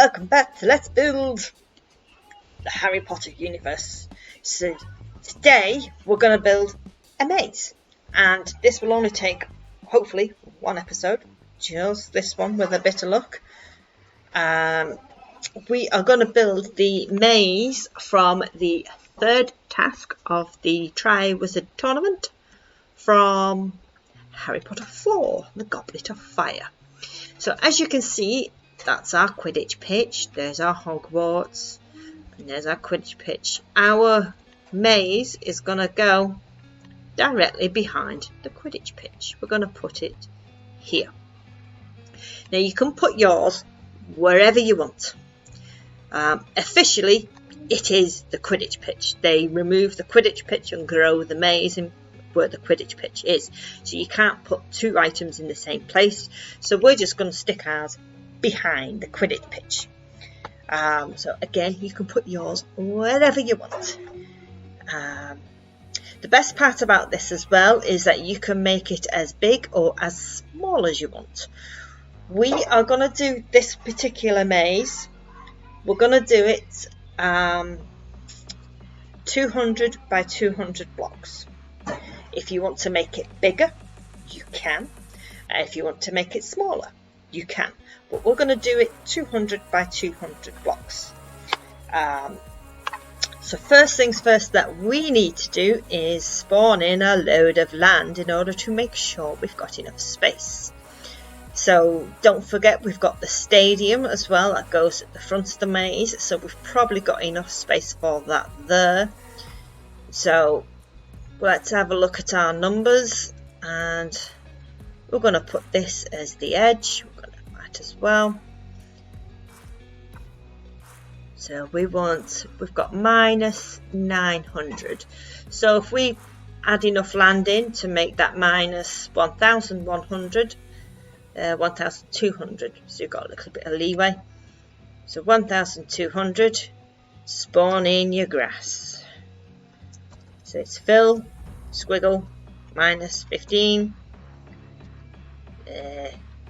welcome back to Let's Build the Harry Potter universe. So today we're going to build a maze, and this will only take hopefully one episode, just this one with a bit of luck. We are going to build the maze from the third task of the Triward tournament from Harry Potter 4, the Goblet of Fire. So as you can see, that's our Quidditch pitch. There's our Hogwarts, and there's our Quidditch pitch. Our maze is going to go directly behind the Quidditch pitch. We're going to put it here. Now you can put yours wherever you want. Officially, it is the Quidditch pitch. They remove the Quidditch pitch and grow the maze in where the Quidditch pitch is. So you can't put two items in the same place. So we're just going to stick ours behind the Quidditch pitch. So again, you can put yours wherever you want. The best part about this as well is that you can make it as big or as small as you want. We are going to do this particular maze. We're going to do it 200 by 200 blocks. If you want to make it bigger, you can. If you want to make it smaller, you can. But we're going to do it 200 by 200 blocks. So first things first that we need to do is spawn in a load of land in order to make sure we've got enough space. So don't forget, we've got the stadium as well that goes at the front of the maze. So we've probably got enough space for that there. So let's have a look at our numbers, and we're going to put this as the edge. We're going to do that as well. So we've got minus 900. So if we add enough land in to make that minus 1,100, 1,200, so you've got a little bit of leeway. So 1,200, spawn in your grass. So it's fill, squiggle, minus 15,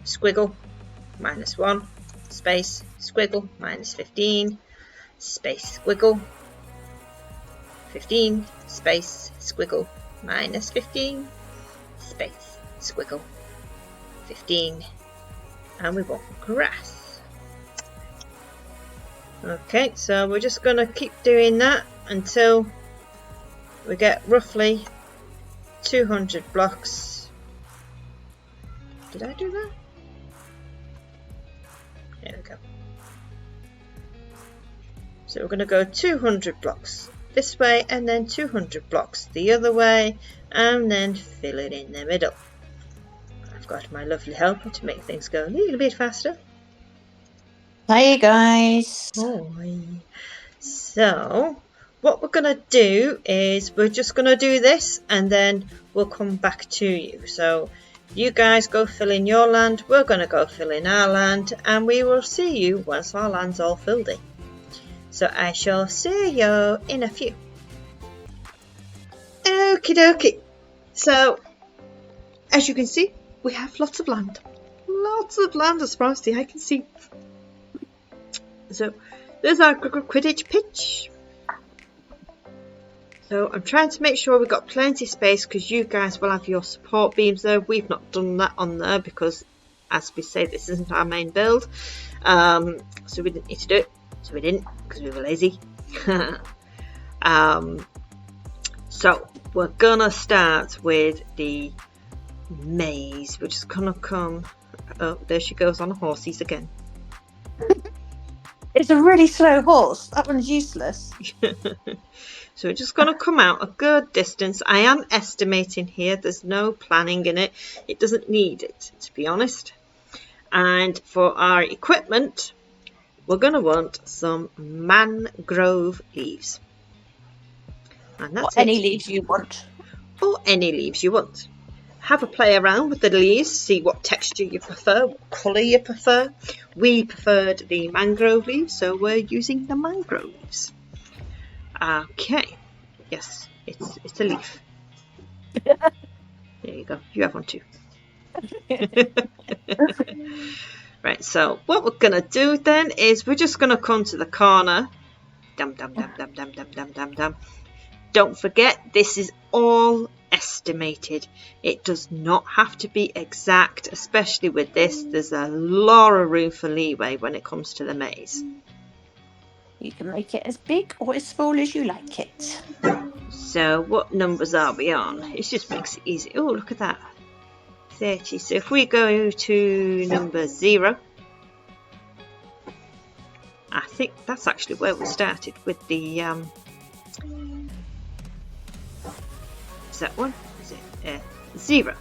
squiggle, minus 1, space, squiggle, minus 15, space, squiggle, 15, space, squiggle, minus 15, space, squiggle, 15, and we want grass. Okay, so we're just going to keep doing that until we get roughly 200 blocks. Did I do that? There we go. So we're going to go 200 blocks this way, and then 200 blocks the other way, and then fill it in the middle. I've got my lovely helper to make things go a little bit faster. Hi guys. Hi. So what we're going to do is we're just going to do this, and then we'll come back to you. So you guys go fill in your land, we're going to go fill in our land, and we will see you once our land's all filled in. So I shall see you in a few. Okie dokie. So as you can see, we have lots of land. Lots of land as far as the eye can see. So there's our Quidditch pitch. So I'm trying to make sure we've got plenty of space, because you guys will have your support beams there. We've not done that on there because, as we say, this isn't our main build. So we didn't need to do it. So we didn't, because we were lazy. So we're gonna start with the maze. We're just gonna come. Oh, there she goes on the horses again. It's a really slow horse. That one's useless. So we're just going to come out a good distance. I am estimating here. There's no planning in it. It doesn't need it, to be honest. And for our equipment, we're going to want some mangrove leaves. And that's any leaves you want. Or any leaves you want. Have a play around with the leaves, see what texture you prefer, what colour you prefer. We preferred the mangrove leaves, so we're using the mangrove leaves. Okay, yes, it's a leaf. There you go, you have one too. Right, so what we're going to do then is we're just going to come to the corner. Dum, dum, dum, dum, dum, dum, dum, dum, dum. Don't forget, this is all estimated. It does not have to be exact, especially with this. There's a lot of room for leeway when it comes to the maze. You can make it as big or as small as you like it. So what numbers are we on? It just makes it easy. Oh, look at that. 30. So if we go to number 0, I think that's actually where we started with the is that one? Is it 0?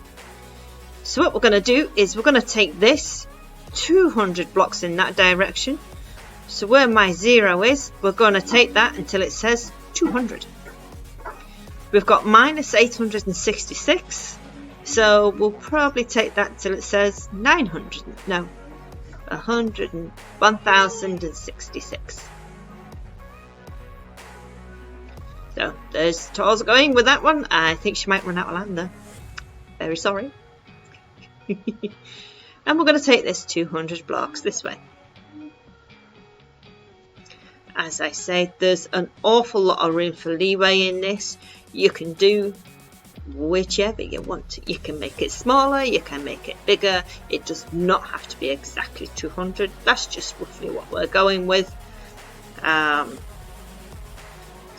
So what we're going to do is we're going to take this 200 blocks in that direction. So where my 0 is, we're going to take that until it says 200. We've got minus 866. So we'll probably take that till it says 900. No, 1066. So there's Tors going with that one. I think she might run out of land though. Very sorry. And we're going to take this 200 blocks this way. As I say, there's an awful lot of room for leeway in this. You can do whichever you want. You can make it smaller, you can make it bigger. It does not have to be exactly 200. That's just roughly what we're going with. So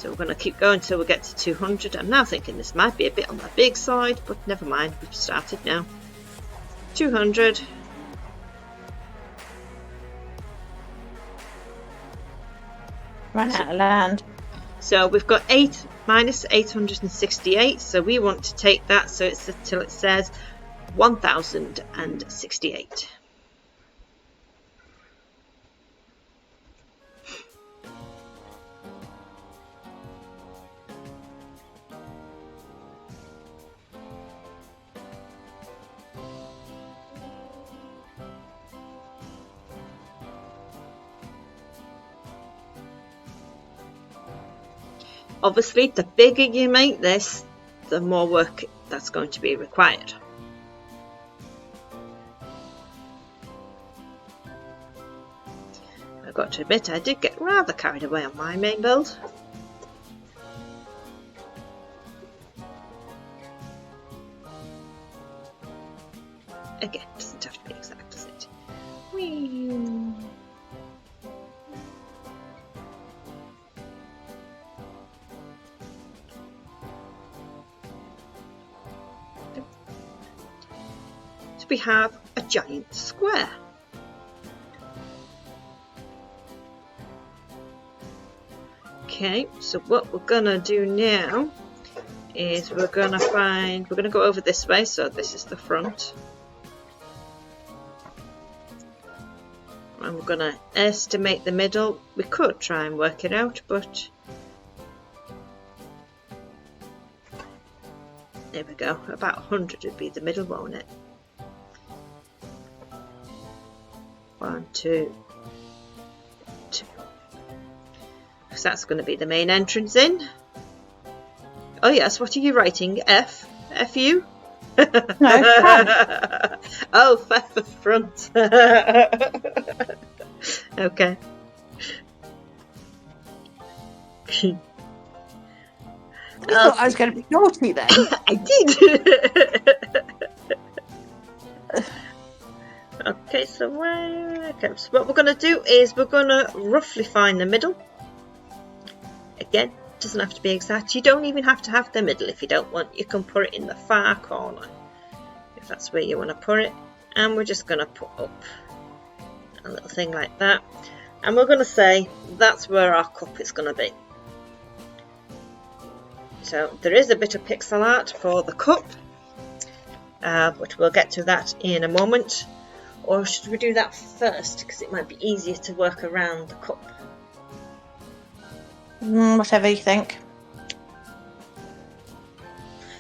we're going to keep going until we get to 200. I'm now thinking this might be a bit on the big side, but never mind, we've started now. 200. Run out of land. So we've got 8 minus 868, so we want to take that so it's till it says 1068. Obviously, the bigger you make this, the more work that's going to be required. I've got to admit, I did get rather carried away on my main build. Again, doesn't have to be exact, does it? Whee! We have a giant square. Okay, so what we're gonna do now is we're gonna go over this way, so this is the front. And we're gonna estimate the middle. We could try and work it out, but there we go, about 100 would be the middle, won't it? 1, 2, 2. Because that's going to be the main entrance in. Oh yes, what are you writing? F? F-U? No, Oh, for front. Okay. You thought I was going to be naughty then. I did. Okay, so what we're going to do is we're going to roughly find the middle. Again, doesn't have to be exact. You don't even have to have the middle if you don't want. You can put it in the far corner if that's where you want to put it. And we're just going to put up a little thing like that. And we're going to say that's where our cup is going to be. So there is a bit of pixel art for the cup, but we'll get to that in a moment. Or should we do that first, because it might be easier to work around the cup? Whatever you think. I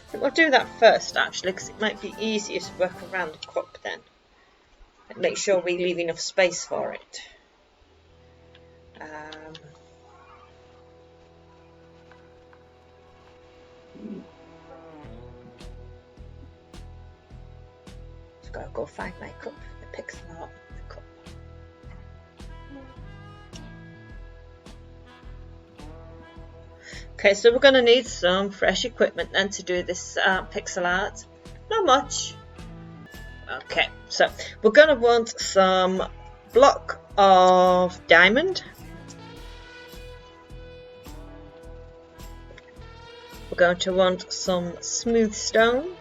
think we'll do that first, actually, because it might be easier to work around the cup then. And make sure we leave enough space for it. I've got to go find my cup. The pixel art, the cup. Okay, so we're going to need some fresh equipment then to do this pixel art. Not much. Okay, so we're going to want some block of diamond. We're going to want some smooth stone.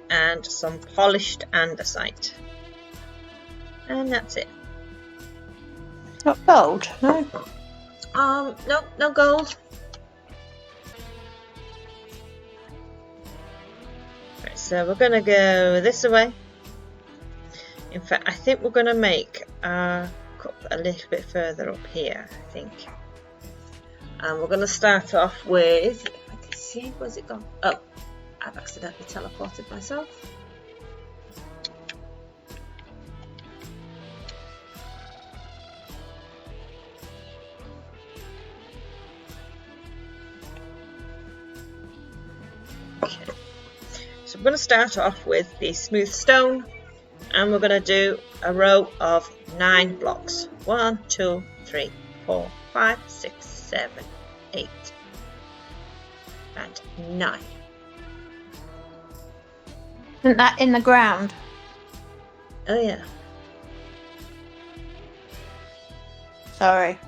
And some polished andesite. And that's it. Not gold, no? No, no gold. Right, so we're going to go this way. In fact, I think we're going to make our cup a little bit further up here, I think. And we're going to start off with, if I can see, where's it gone? Oh, I've accidentally teleported myself. Okay, so I'm going to start off with the smooth stone, and we're going to do a row of 9 blocks. 1, 2, 3, 4, 5, 6, 7, 8, and 9. Isn't that in the ground? Oh yeah. Sorry.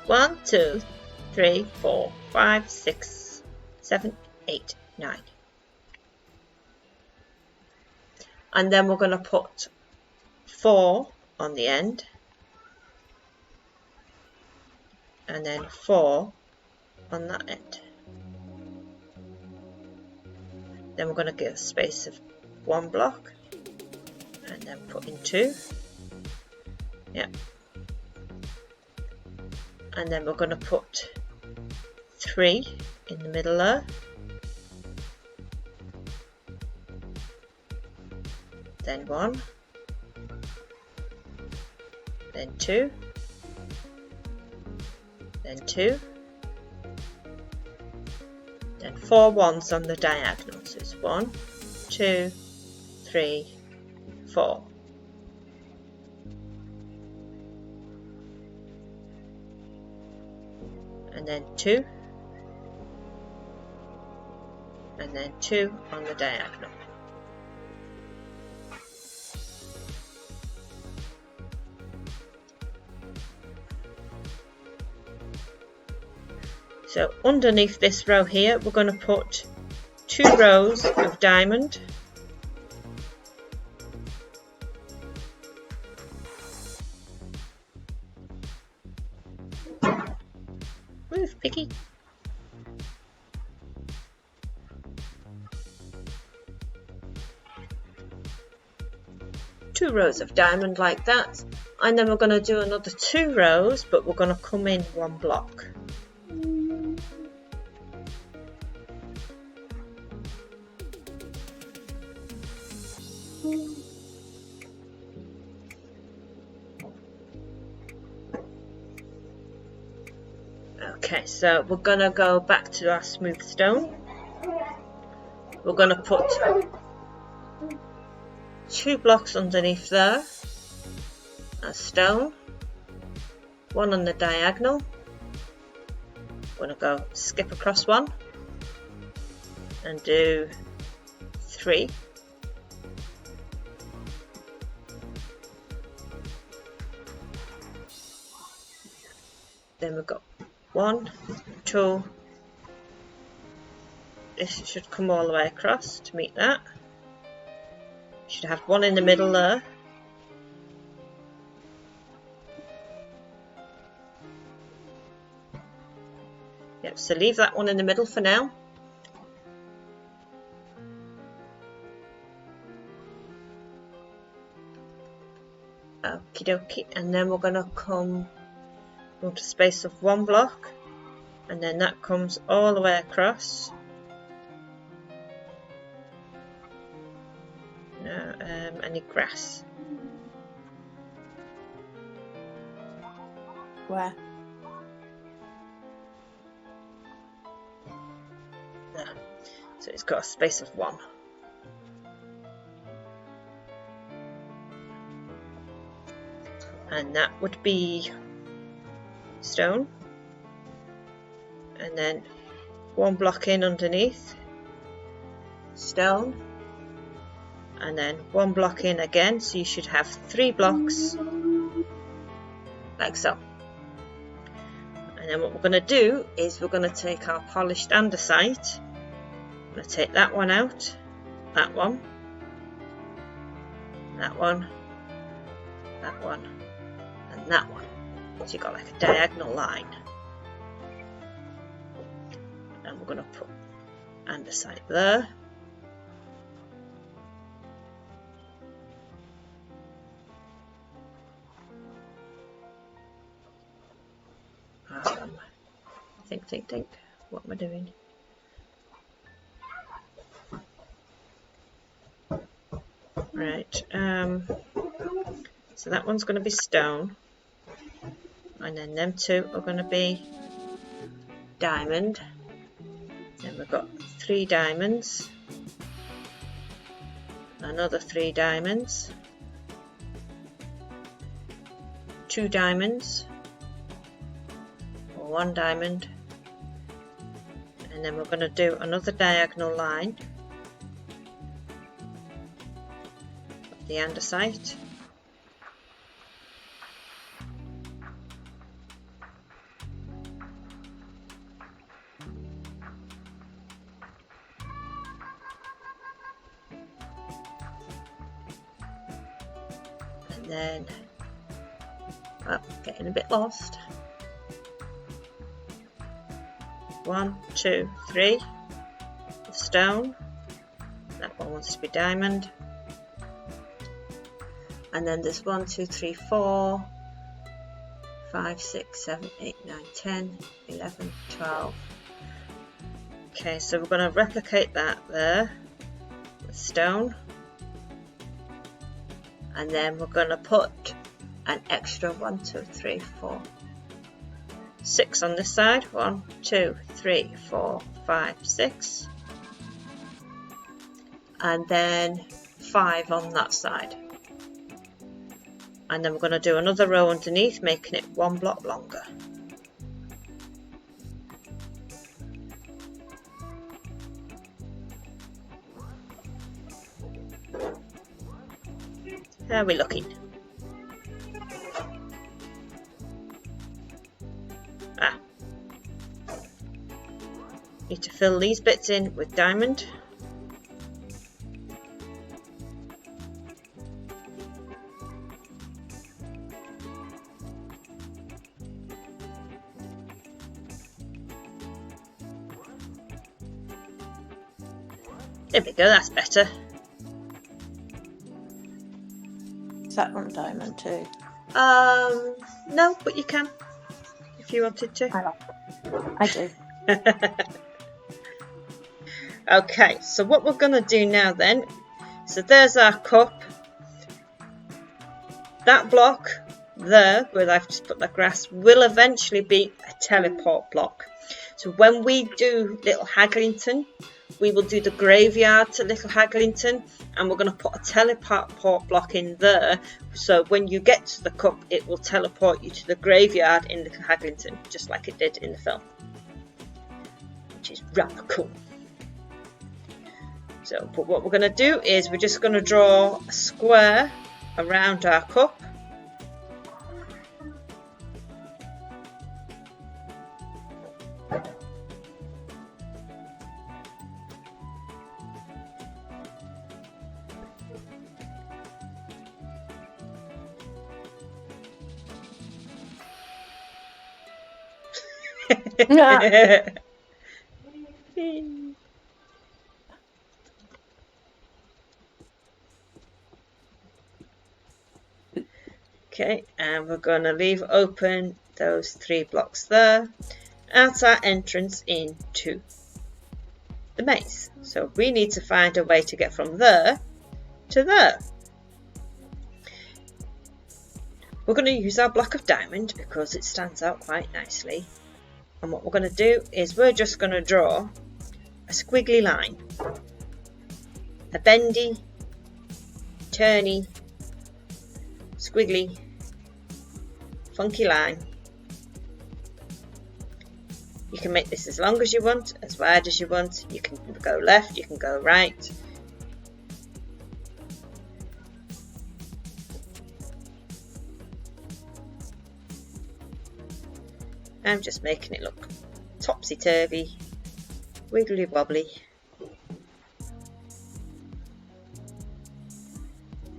1, 2, 3, 4, 5, 6, 7, 8, 9. And then we're going to put 4 on the end. And then 4 on that end. Then we're going to give a space of 1 block. And then put in 2. Yep. And then we're going to put 3 in the middle there. Then 1. Then 2. Then 2. Then 4 ones on the diagonal. So it's 1, 2, 3, 4. And then 2. And then 2 on the diagonal. So underneath this row here, we're going to put 2 rows of diamond. Move, piggy. Two rows of diamond like that, and then we're going to do another 2 rows, but we're going to come in 1 block. Okay, so we're going to go back to our smooth stone. We're going to put 2 blocks underneath there, a stone, 1 on the diagonal. We're going to go skip across 1 and do 3. Then we've got 1, 2. This should come all the way across to meet that. Should have 1 in the middle there. Yep, so leave that 1 in the middle for now. Okie dokie, and then we're going to come to a space of 1 block, and then that comes all the way across. Any grass? Where? No. So it's got a space of 1. And that would be stone, and then 1 block in underneath, stone, and then 1 block in again, so you should have 3 blocks like so. And then what we're going to do is we're going to take our polished andesite. I'm going to take that one out, that one, that one, that one, and that one. So you've got like a diagonal line. And we're going to put andesite there. Think. What am I doing? Right. So that one's going to be stone, and then them 2 are going to be diamond. Then we've got 3 diamonds, another 3 diamonds, 2 diamonds, 1 diamond, and then we're going to do another diagonal line of the andesite. And then, getting a bit lost. 1, 2, 3, stone, that one wants to be diamond, and then there's 1, 2, 3, 4, 5, 6, 7, 8, 9, 10, 11, 12. Okay, so we're going to replicate that there with stone, and then we're going to put an extra 1, 2, 3, 4, 6 on this side. 1, 2, 3, 4, 5, 6, and then 5 on that side. And then we're going to do another row underneath, making it 1 block longer. How are we looking? Need to fill these bits in with diamond. There we go, that's better. Is that on diamond too? No, but you can if you wanted to. I do. Okay, so what we're going to do now then, so there's our cup. That block there, where I've just put the grass, will eventually be a teleport block. So when we do Little Haglington, we will do the graveyard to Little Haglington, and we're going to put a teleport block in there. So when you get to the cup, it will teleport you to the graveyard in Little Haglington, just like it did in the film, which is rather cool. So, but what we're going to do is we're just going to draw a square around our cup. Okay, and we're going to leave open those 3 blocks there. That's our entrance into the maze. So we need to find a way to get from there to there. We're going to use our block of diamond because it stands out quite nicely. And what we're going to do is we're just going to draw a squiggly line. A bendy, turny, squiggly, funky line You can make this as long as you want, as wide as you want. You can go left, you can go right. I'm just making it look topsy-turvy, wiggly-wobbly.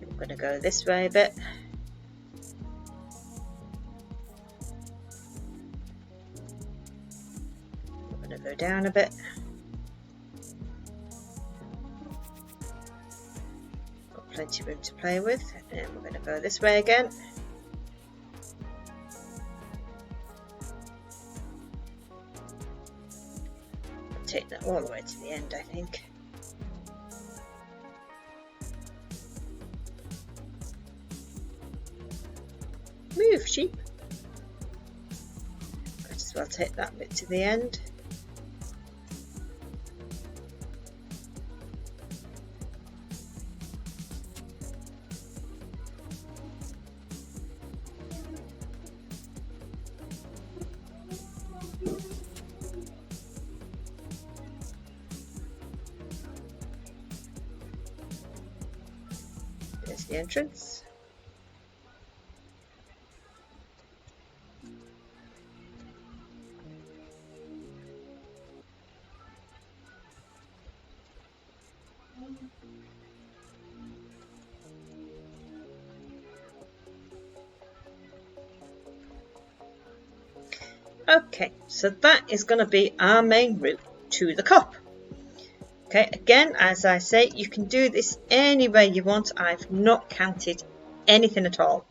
I'm going to go this way a bit. I'm going to go down a bit. Got plenty of room to play with, and we're going to go this way again. Take that all the way to the end, I think. Move, sheep. Might as well take that bit to the end. There's the entrance. Okay, so that is going to be our main route to the cup. Okay, again, as I say, you can do this any way you want. I've not counted anything at all.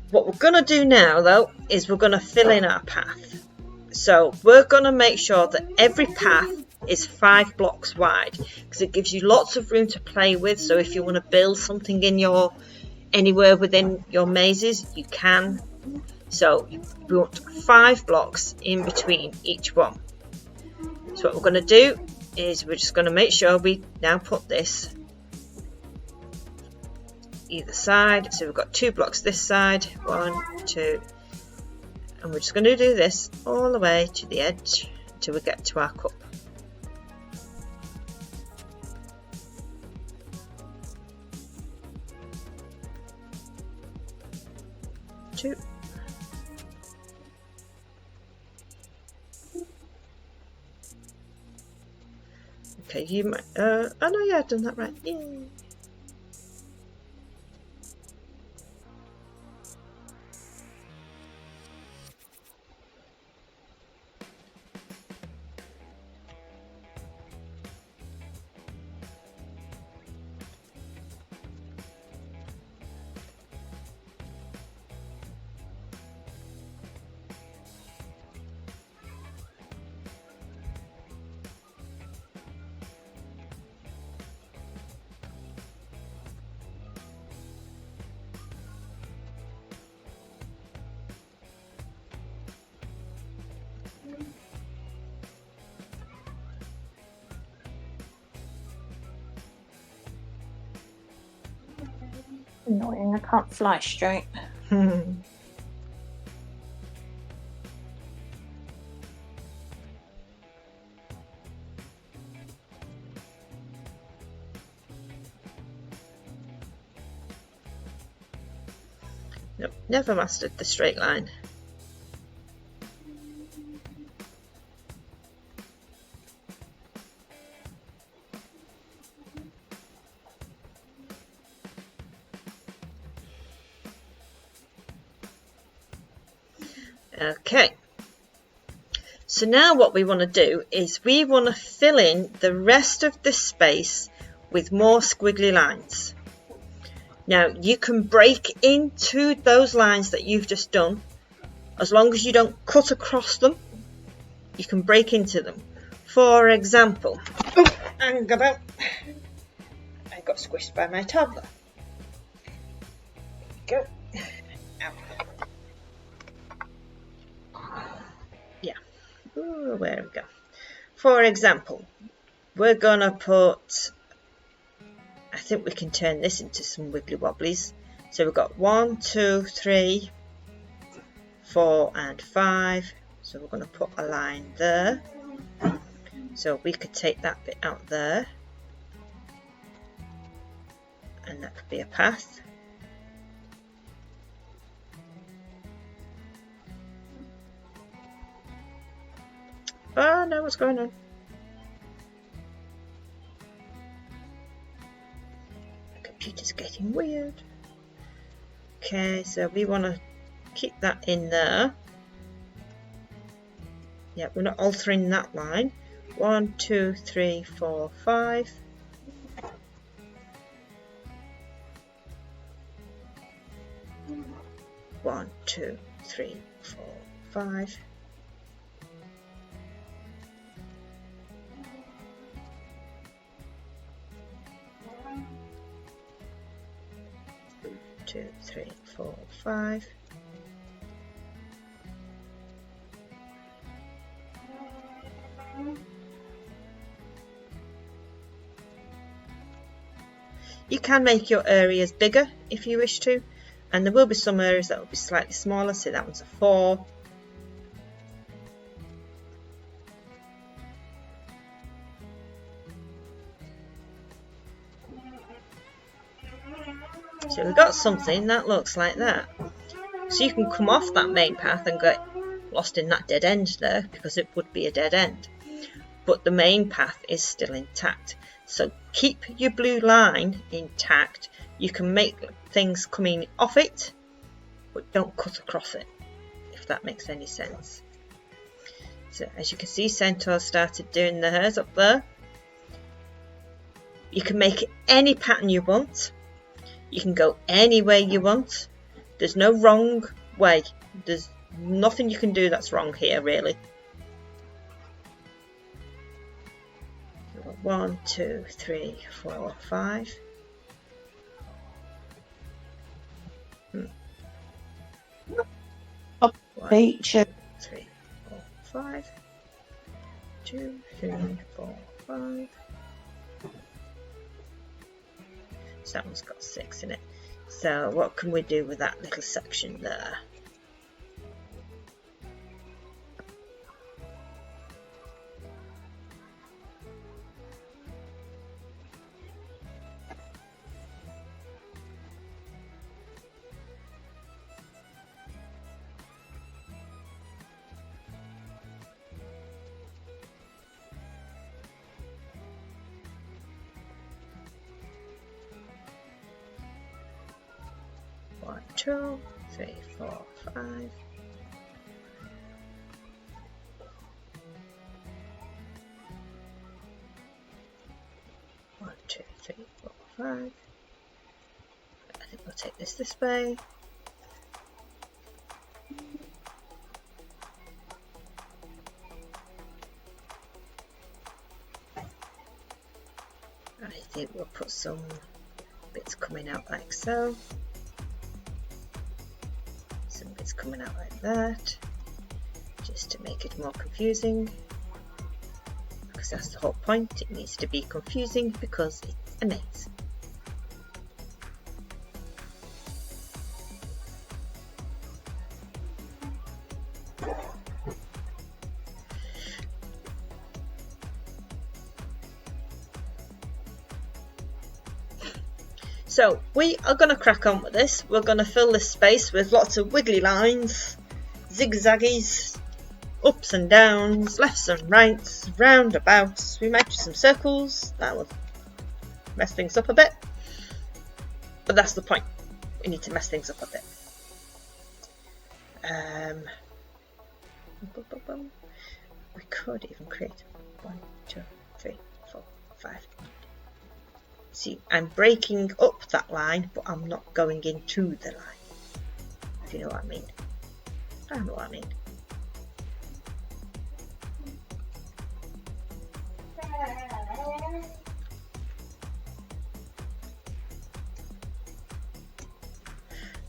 What we're going to do now, though, is we're going to fill in our path. So we're going to make sure that every path is 5 blocks wide, because it gives you lots of room to play with. So if you want to build something in anywhere within your mazes, you can. So we want 5 blocks in between each one. So what we're going to do is we're just going to make sure we now put this either side. So we've got 2 blocks this side, 1, 2, and we're just going to do this all the way to the edge until we get to our cup. Two. Okay, you might, oh no, yeah, I've done that right, yay! Annoying, I can't fly straight. Nope, never mastered the straight line. Okay, so now what we want to do is we want to fill in the rest of the space with more squiggly lines. Now you can break into those lines that you've just done, as long as you don't cut across them. You can break into them. For example, I got squished by my toddler. There we go. Ow. Yeah. Ooh, where we go. For example, we're gonna put, I think we can turn this into some wiggly wobblies. So we've got 1, 2, 3, 4 and 5. So we're going to put a line there. So we could take that bit out there, and that could be a path. Oh no, what's going on? The computer's getting weird. Okay, so we want to keep that in there. Yeah, we're not altering that line. 1, 2, 3, 4, 5. One, 2, 3, 4, 5. Two, 3, 4, 5. You can make your areas bigger if you wish to, and there will be some areas that will be slightly smaller. So that one's a 4. So we've got something that looks like that. So you can come off that main path and get lost in that dead end there, because it would be a dead end. But the main path is still intact. So keep your blue line intact. You can make things coming off it, but don't cut across it, if that makes any sense. So as you can see, Centaur started doing the hairs up there. You can make it any pattern you want. You can go any way you want. There's no wrong way. There's nothing you can do that's wrong here, really. 1, 2, 3, 4, 5. 1, 2, 3, 4, 5. 2, 3, 4, 5. So that one's got 6 in it. So what can we do with that little section there? One, 2, 3, 4, 5. 1, 2, 3, 4, 5. I think we'll take this way. I think we'll put some bits coming out like so. Some bits coming out like that, just to make it more confusing, because that's the whole point. It needs to be confusing because it's a maze. So we are going to crack on with this. We're going to fill this space with lots of wiggly lines, zigzaggies, ups and downs, lefts and rights, roundabouts. We might do some circles. That will mess things up a bit. But that's the point. We need to mess things up a bit. We could even create 1, 2, 3, 4, 5. See, I'm breaking up that line, but I'm not going into the line. If you know what I mean. I know what I mean.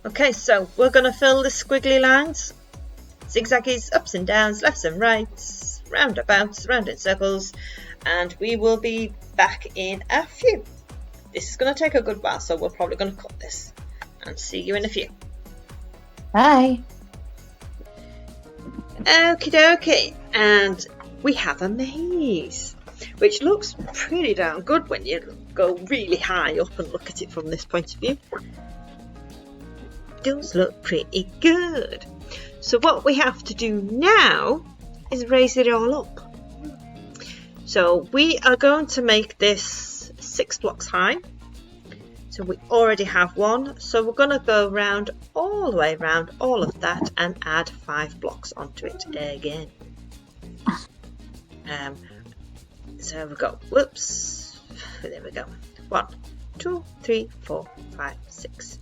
Okay, so we're going to fill the squiggly lines, zigzaggies, ups and downs, lefts and rights, roundabouts, round in circles, and we will be back in a few. This is going to take a good while, so we're probably going to cut this and see you in a few. Bye. Okie dokie, and we have a maze, which looks pretty darn good when you go really high up and look at it from this point of view. It does look pretty good. So what we have to do now is raise it all up. So we are going to make this 6 blocks high. So we already have one, so we're going to go round all the way around all of that and add 5 blocks onto it again. So we go, whoops, there we go. 1, 2, 3, 4, 5, 6.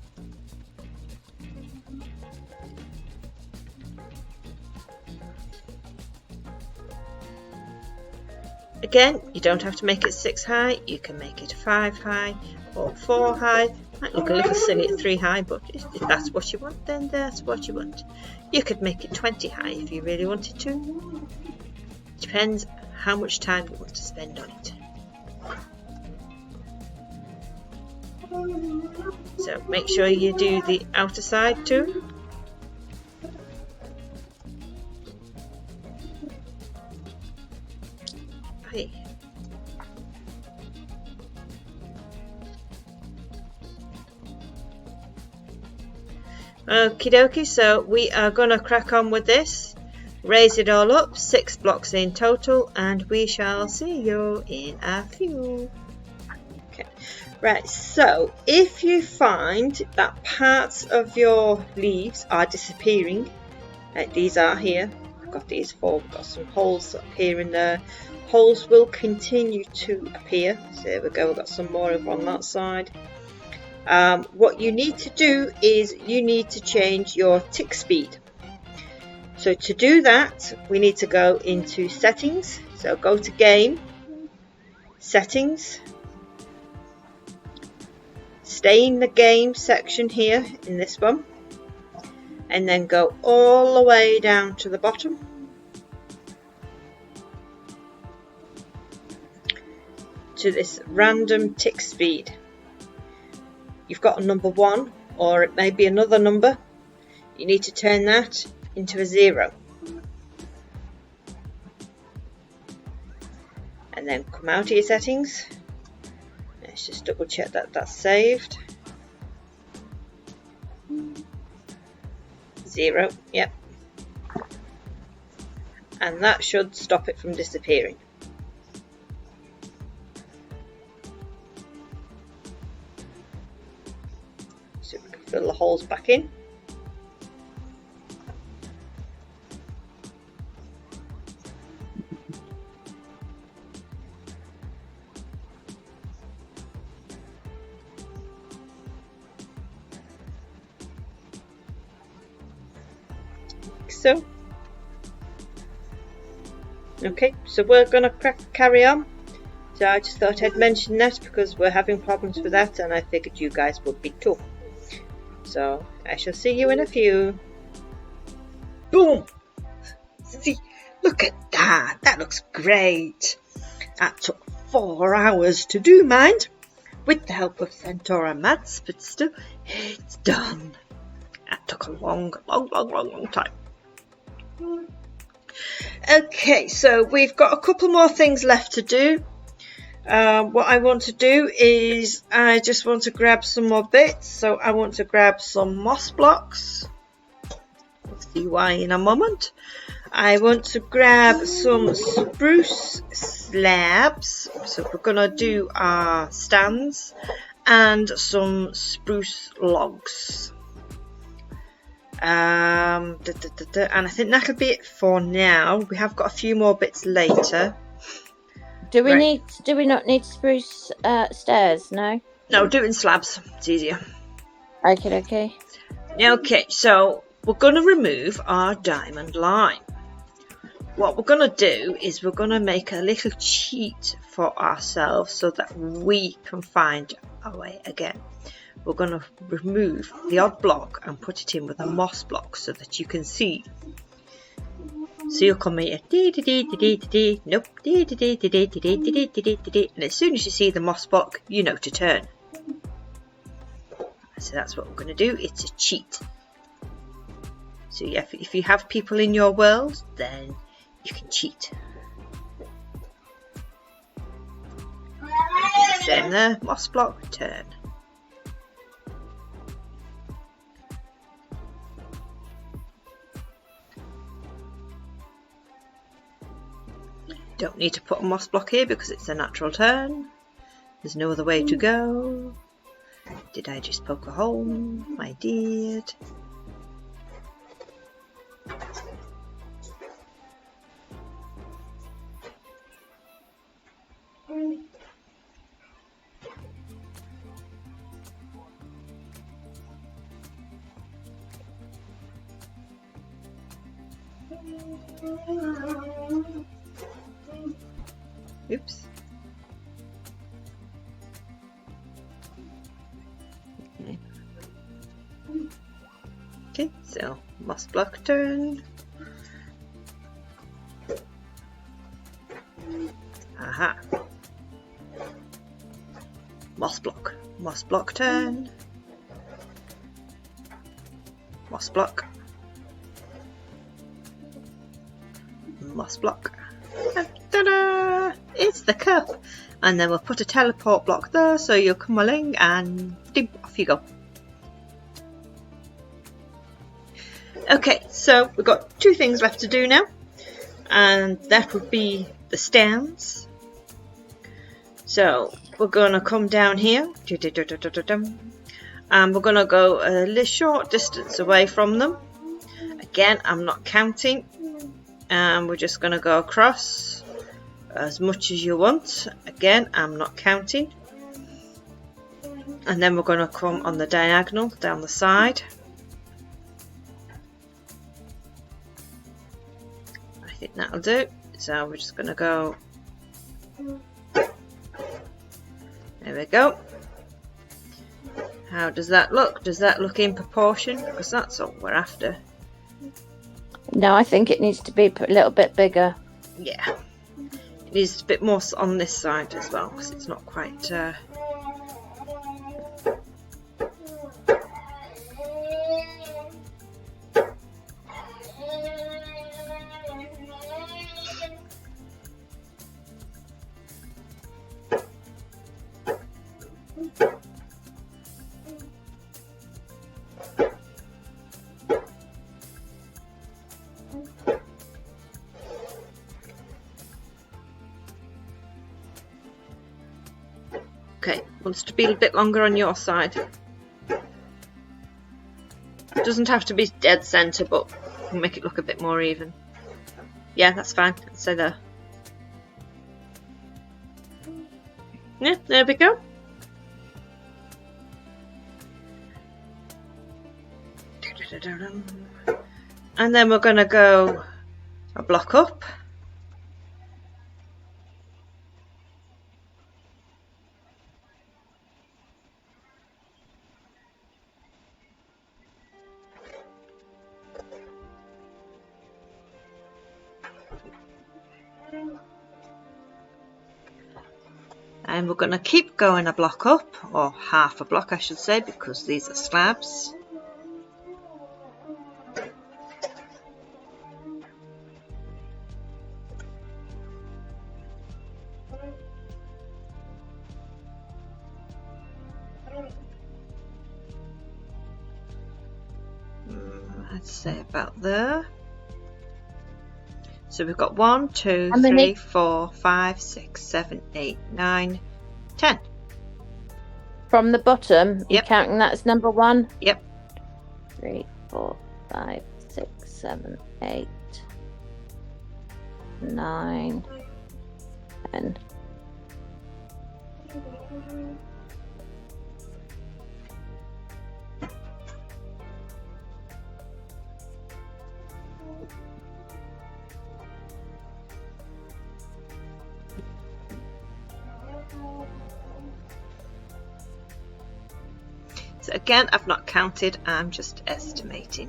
Again, you don't have to make it 6 high, you can make it 5 high or 4 high. Might look a little silly at 3 high, but if that's what you want, then that's what you want. You could make it 20 high if you really wanted to. Depends how much time you want to spend on it. So make sure you do the outer side too. Hey. Okie dokie, so we are going to crack on with this. Raise it all up, 6 blocks in total, and we shall see you in a few. Okay, right, so if you find that parts of your leaves are disappearing, like these are here, I've got these 4, we've got some holes up here and there. Holes will continue to appear, so there we go, we've got some more over on that side. What you need to do is you need to change your tick speed. So to do that, we need to go into settings. So go to game, settings, stay in the game section here in this one, and then go all the way down to the bottom. To this random tick speed. You've got a number 1, or it may be another number. You need to turn that into a 0. And then come out of your settings. Let's just double check that that's saved. 0, yep. And that should stop it from disappearing. So we can fill the holes back in. So, okay, so we're going to carry on. So I just thought I'd mention that because we're having problems with that, and I figured you guys would be too. So I shall see you in a few. Boom! See, look at that. That looks great. That took 4 hours to do, mind, with the help of Centaur and Mads, but still, it's done. That took a long time. Okay, so we've got a couple more things left to do. What I want to do is I just want to grab some more bits. So I want to grab some moss blocks. We'll see why in a moment. I want to grab some spruce slabs. So we're going to do our stands and some spruce logs. And I think that'll be it for now. We have got a few more bits later. Do we not need spruce stairs? No. No, do it in slabs. It's easier. Okay. Okay, so we're going to remove our diamond line. What we're going to do is we're going to make a little cheat for ourselves so that we can find our way again. We're going to remove the odd block and put it in with a moss block so that you can see. So you'll come here, nope, and as soon as you see the moss block, you know to turn. So that's what we're going to do. It's a cheat. So yeah, if you have people in your world, then you can cheat. Same there, moss block, return. Don't need to put a moss block here because it's a natural turn. There's no other way to go. Did I just poke a hole? I did. Oops. Okay, so moss block turn. Aha. Moss block turn. Moss block. Moss block. Ta-da! It's the cup. And then we'll put a teleport block there, so you'll come along and ding, off you go. Okay, so we've got 2 things left to do now, and that would be the stands. So we're going to come down here, and we're going to go a little short distance away from them. Again, I'm not counting, and we're just going to go across as much as you want. Again, I'm not counting. And then we're going to come on the diagonal down the side. I think that'll do. So we're just going to go. There we go. How does that look? Does that look in proportion? Because that's what we're after. No, I think it needs to be a little bit bigger. Yeah. It needs a bit more on this side as well, because it's not quite... Okay, wants to be a bit longer on your side. It doesn't have to be dead centre, but we'll make it look a bit more even. Yeah, that's fine. Let's say there. Yeah, there we go. And then we're going to go a block up. And we're going to keep going a block up, or half a block I should say, because these are slabs. I'd say about there. So we've got 1, 2, 3, 4, 5, 6, 7, 8, 9, 10. From the bottom, yep. You're counting that as number 1? Yep. 3, 4, 5, 6, 7, 8, 9, 10. So again, I've not counted, I'm just estimating.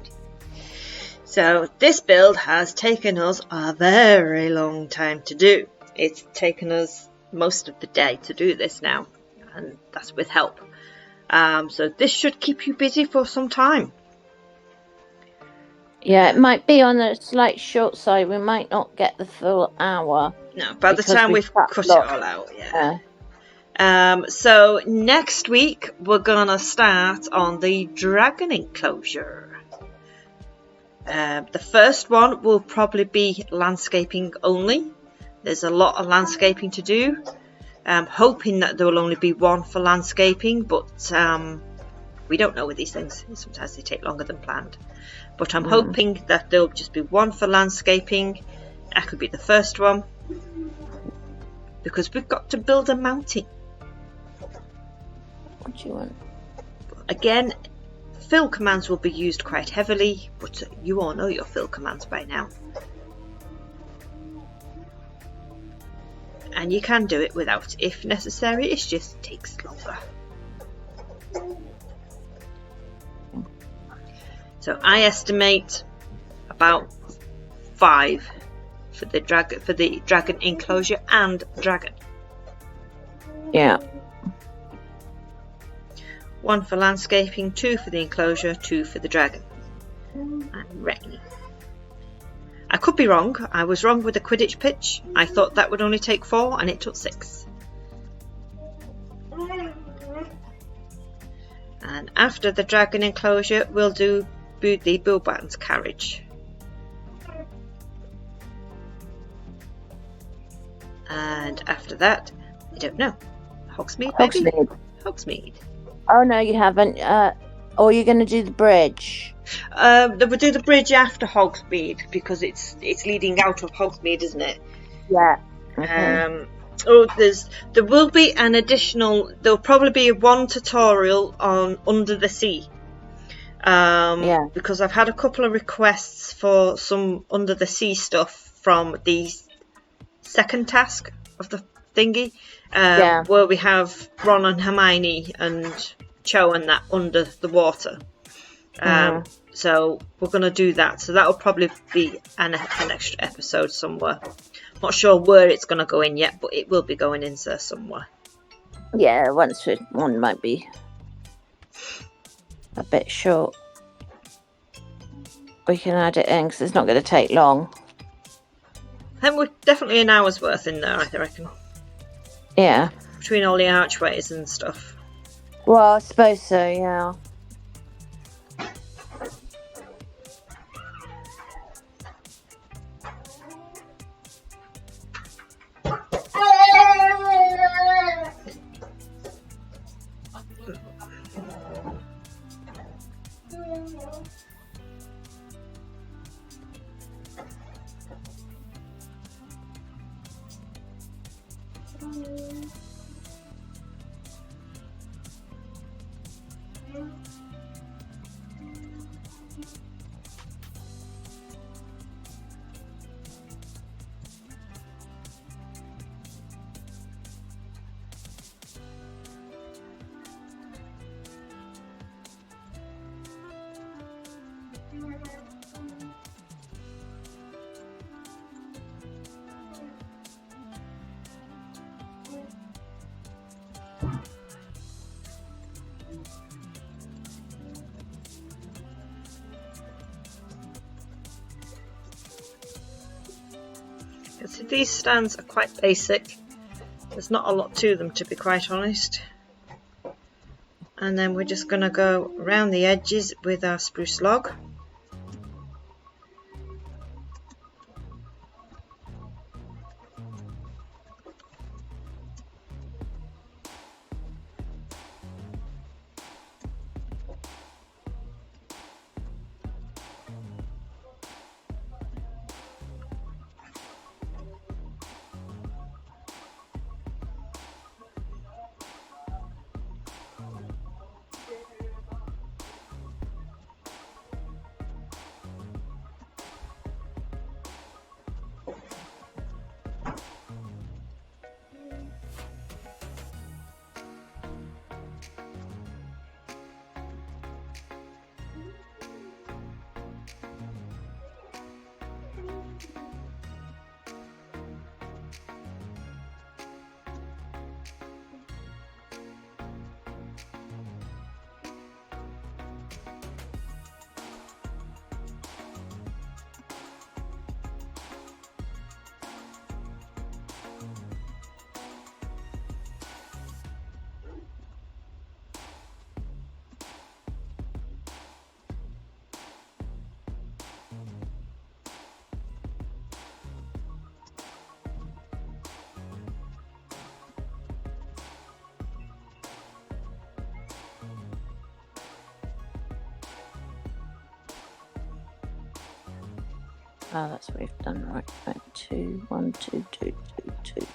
So this build has taken us a very long time to do. It's taken us most of the day to do this now, and that's with help. So this should keep you busy for some time. Yeah, it might be on a slight short side. We might not get the full hour. No, by the because time we've cut it all out, yeah. So next week we're gonna start on the Dragon Enclosure. The first one will probably be landscaping only. There's a lot of landscaping to do. I'm hoping that there will only be one for landscaping, but we don't know with these things. Sometimes they take longer than planned. But I'm hoping that there'll just be one for landscaping. That could be the first one. Because we've got to build a mountain. What do you want? Again, fill commands will be used quite heavily, but you all know your fill commands by now. And you can do it without if necessary, it just takes longer. So I estimate about 5 for the dragon enclosure and dragon. Yeah. 1 for landscaping, 2 for the enclosure, 2 for the dragon. I'm ready. I could be wrong. I was wrong with the Quidditch Pitch. I thought that would only take 4 and it took 6. And after the dragon enclosure, we'll do the Bilban's carriage. And after that, I don't know. Hogsmead, maybe? Hogsmead. Oh no, you haven't. Or you're going to do the bridge. We'll do the bridge after Hogsmead because it's leading out of Hogsmead, isn't it? Yeah. There will be an additional. There'll probably be one tutorial on under the sea. Because I've had a couple of requests for some under the sea stuff from the second task of the thingy, where we have Ron and Hermione and Cho and that under the water. So we're going to do that. So that'll probably be an extra episode somewhere. Not sure where it's going to go in yet, but it will be going in there somewhere. Yeah, one might be a bit short. We can add it in because it's not going to take long. I think we're definitely an hour's worth in there, I reckon. Yeah. Between all the archways and stuff. Well, I suppose so, yeah. So these stands are quite basic. There's not a lot to them, to be quite honest. And then we're just going to go around the edges with our spruce log. Oh, that's what we've done. Right. 2, 1, 2, 2, 2, 2.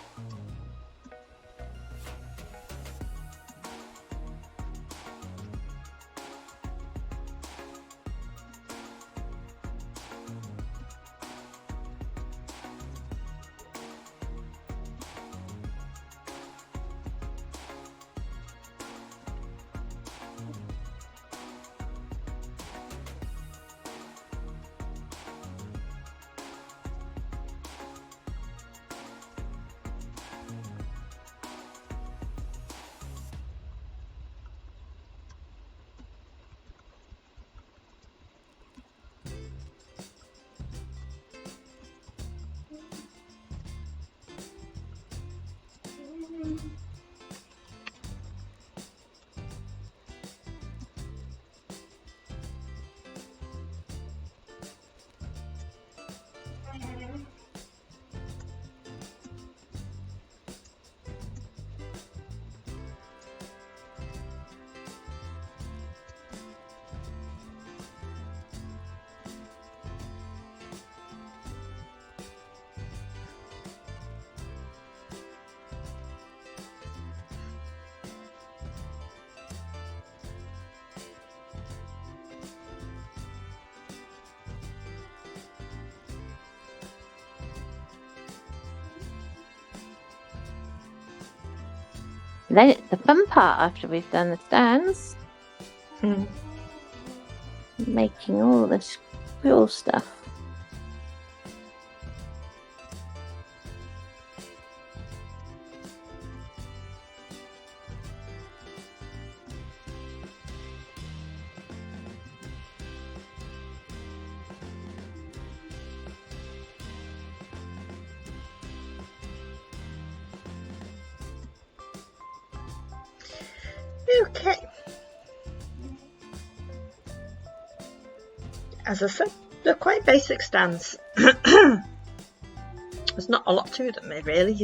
Then it's the fun part after we've done the stands. Making all this cool stuff. Okay. As I said, they're quite basic stands. There's not a lot to them really.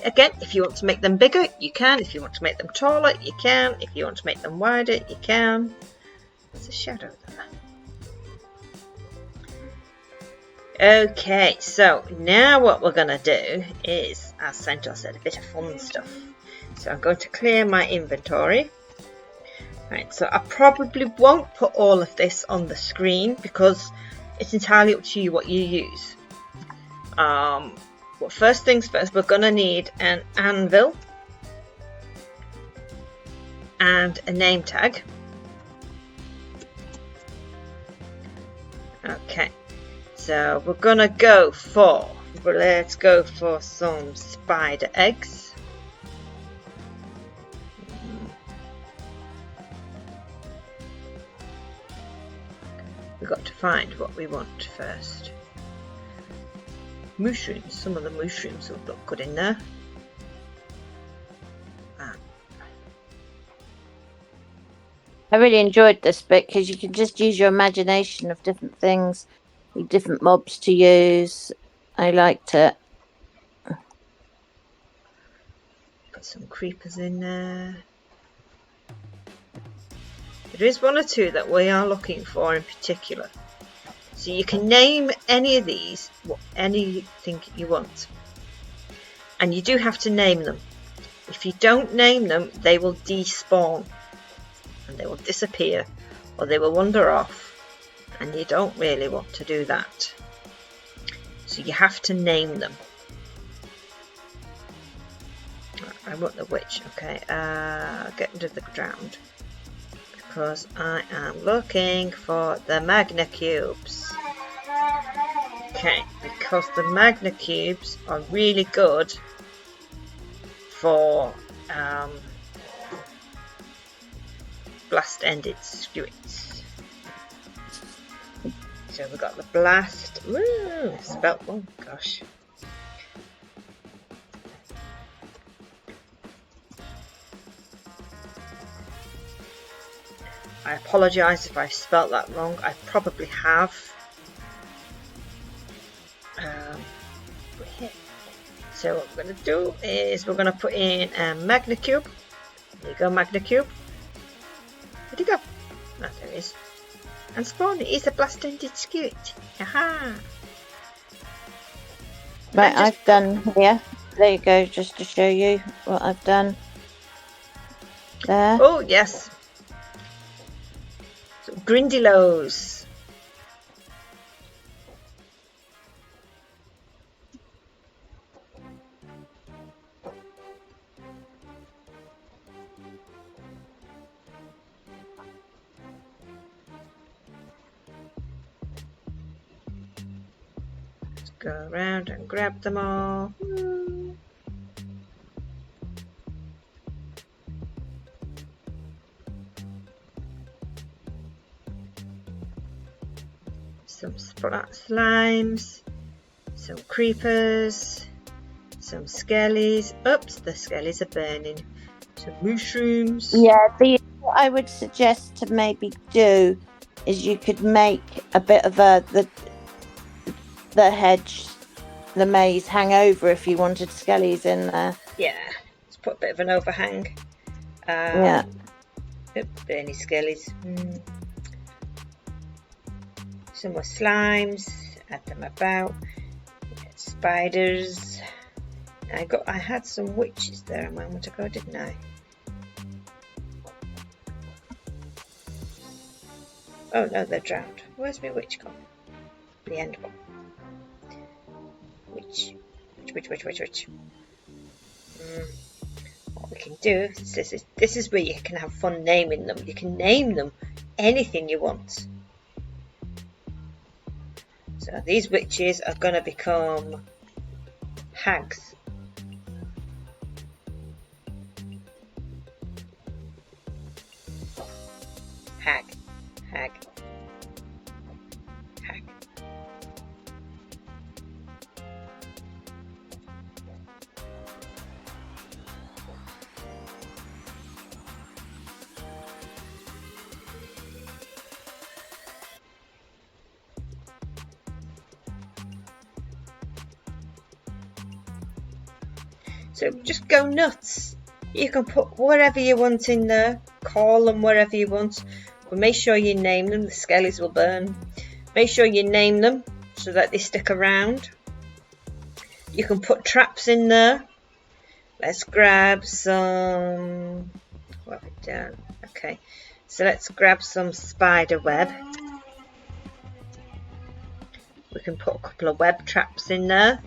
Again, if you want to make them bigger, you can. If you want to make them taller, you can. If you want to make them wider, you can. There's a shadow there. Okay, so now what we're going to do is, as Centaur said, a bit of fun stuff. So I'm going to clear my inventory. Right, so I probably won't put all of this on the screen because it's entirely up to you what you use. But first things first, we're going to need an anvil and a name tag. Okay, so we're going to go for, let's go for some spider eggs. We've got to find what we want first. Mushrooms. Some of the mushrooms will look good in there. I really enjoyed this bit because you can just use your imagination of different things, different mobs to use. I liked it. Put some creepers in there. There is one or two that we are looking for in particular. So you can name any of these, anything you want. And you do have to name them. If you don't name them, they will despawn. And they will disappear. Or they will wander off. And you don't really want to do that. So you have to name them. I want the witch. Okay, get into the ground. Because I am looking for the magna cubes. Okay, because the magna cubes are really good for blast-ended skewerts. So we've got the blast. Woo! Spelt one. Gosh. I apologise if I spelt that wrong. I probably have. So what we're going to do is we're going to put in a magna cube. There you go, magna cube. Where'd you go? Oh, there it is. And spawn it is a blast-ended skewet. Haha! Right, I've done here. There you go, just to show you what I've done. There. Oh, yes. So, Grindylows. Let's go around and grab them all. Some Sprat slimes, some creepers, some skellies. Oops, the skellies are burning. Some mushrooms. Yeah, what I would suggest to maybe do is you could make a bit of the hedge, the maze hang over if you wanted skellies in there. Yeah, let's put a bit of an overhang. Yeah. Oops, burny skellies. Some more slimes. Add them about. Spiders. I had some witches there a moment ago, didn't I? Oh no, they're drowned. Where's my witch gone? The end one. Witch. What we can do is this is where you can have fun naming them. You can name them anything you want. So these witches are going to become hags. Hag. So just go nuts. You can put whatever you want in there, call them whatever you want, but make sure you name them. The skellies will burn. Make sure you name them so that they stick around. You can put traps in there. Let's grab some... What have we done? Okay, so let's grab some spider web. We can put a couple of web traps in there.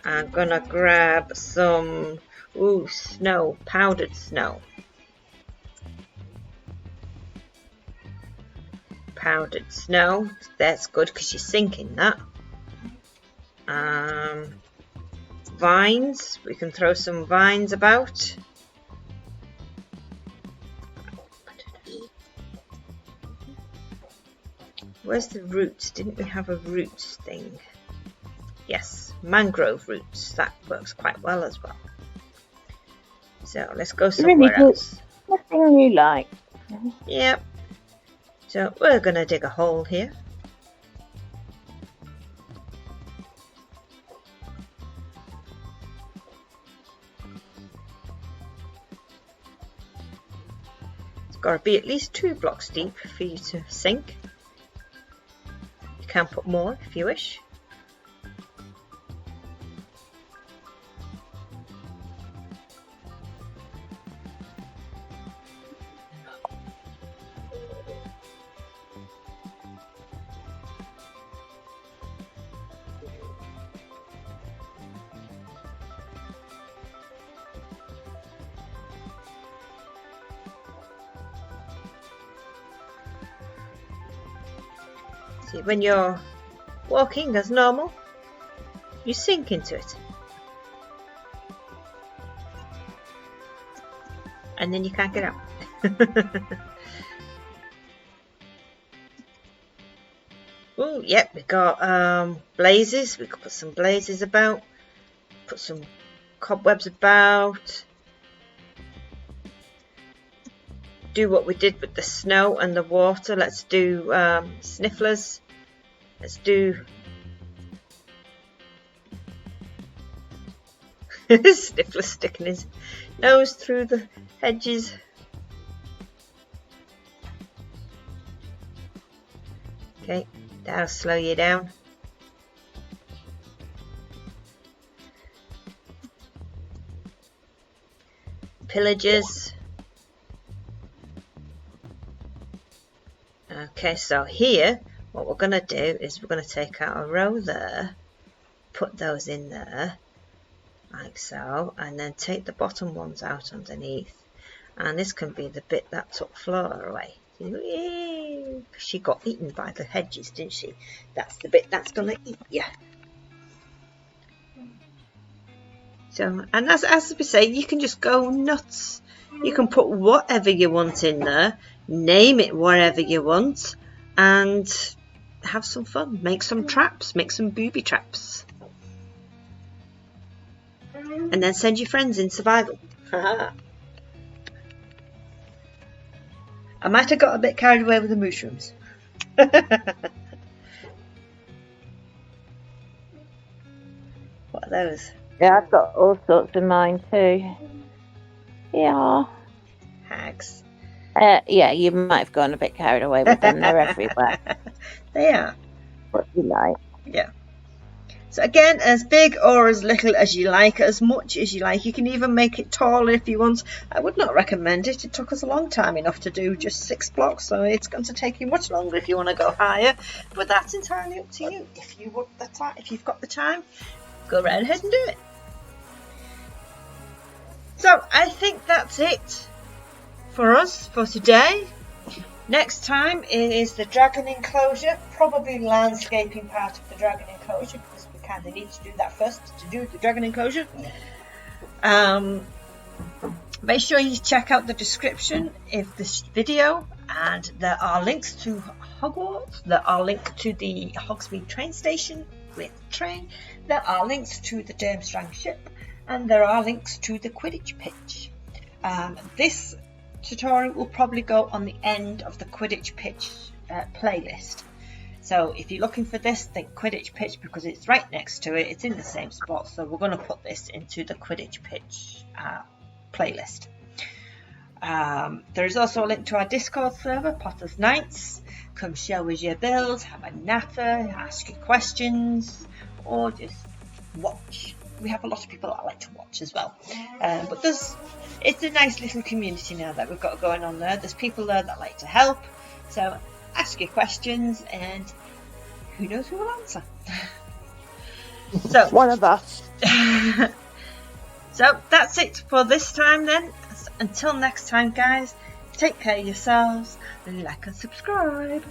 I'm gonna grab some snow, powdered snow. Powdered snow, that's good because you're sinking that. Vines, we can throw some vines about. Where's the roots? Didn't we have a roots thing? Yes, mangrove roots. That works quite well as well. So let's go somewhere else. Nothing you like. Yep. So we're going to dig a hole here. It's got to be at least 2 blocks deep for you to sink. You can put more if you wish. See, when you're walking as normal, you sink into it. And then you can't get out. Oh, yep, we got blazes. We could put some blazes about. Put some cobwebs about. Do what we did with the snow and the water. Let's do snifflers. Let's do Sniffler sticking his nose through the hedges. Okay, that'll slow you down. pillagers. Okay, so here what we're going to do is we're going to take out a row there, put those in there like so, and then take the bottom ones out underneath, and this can be the bit that took Flora away. She got eaten by the hedges, didn't she? That's the bit that's going to eat you. So, and as we say, you can just go nuts. You can put whatever you want in there, name it wherever you want, and have some fun. Make some traps, make some booby traps. And then send your friends in survival. I might have got a bit carried away with the mushrooms. What are those? Yeah, I've got all sorts in mine too. Yeah. Hags. Yeah, you might have gone a bit carried away with them. They're everywhere. They are. What do you like? Yeah. So again, as big or as little as you like, as much as you like. You can even make it taller if you want. I would not recommend it. It took us a long time enough to do just 6 blocks, so it's going to take you much longer if you want to go higher. But that's entirely up to you. If you want the time, if you've got the time, go right ahead and do it. So I think that's it for us for today. Next time is the Dragon Enclosure, probably landscaping part of the Dragon Enclosure, because we kind of need to do that first to do the Dragon Enclosure. Make sure you check out the description of this video, and there are links to Hogwarts, there are links to the Hogsmead train station with the train, there are links to the Durmstrang ship, and there are links to the Quidditch Pitch. This tutorial will probably go on the end of the Quidditch Pitch playlist. So if you're looking for this, think Quidditch Pitch because it's right next to it. It's in the same spot. So we're going to put this into the Quidditch Pitch playlist. There is also a link to our Discord server, Potter's Knights. Come show us your builds, have a natter, ask your questions, or just watch. We have a lot of people that like to watch as well. But it's a nice little community now that we've got going on there. There's people there that like to help. So ask your questions and who knows who will answer. So one of us. So that's it for this time then. Until next time, guys, take care of yourselves, like and subscribe.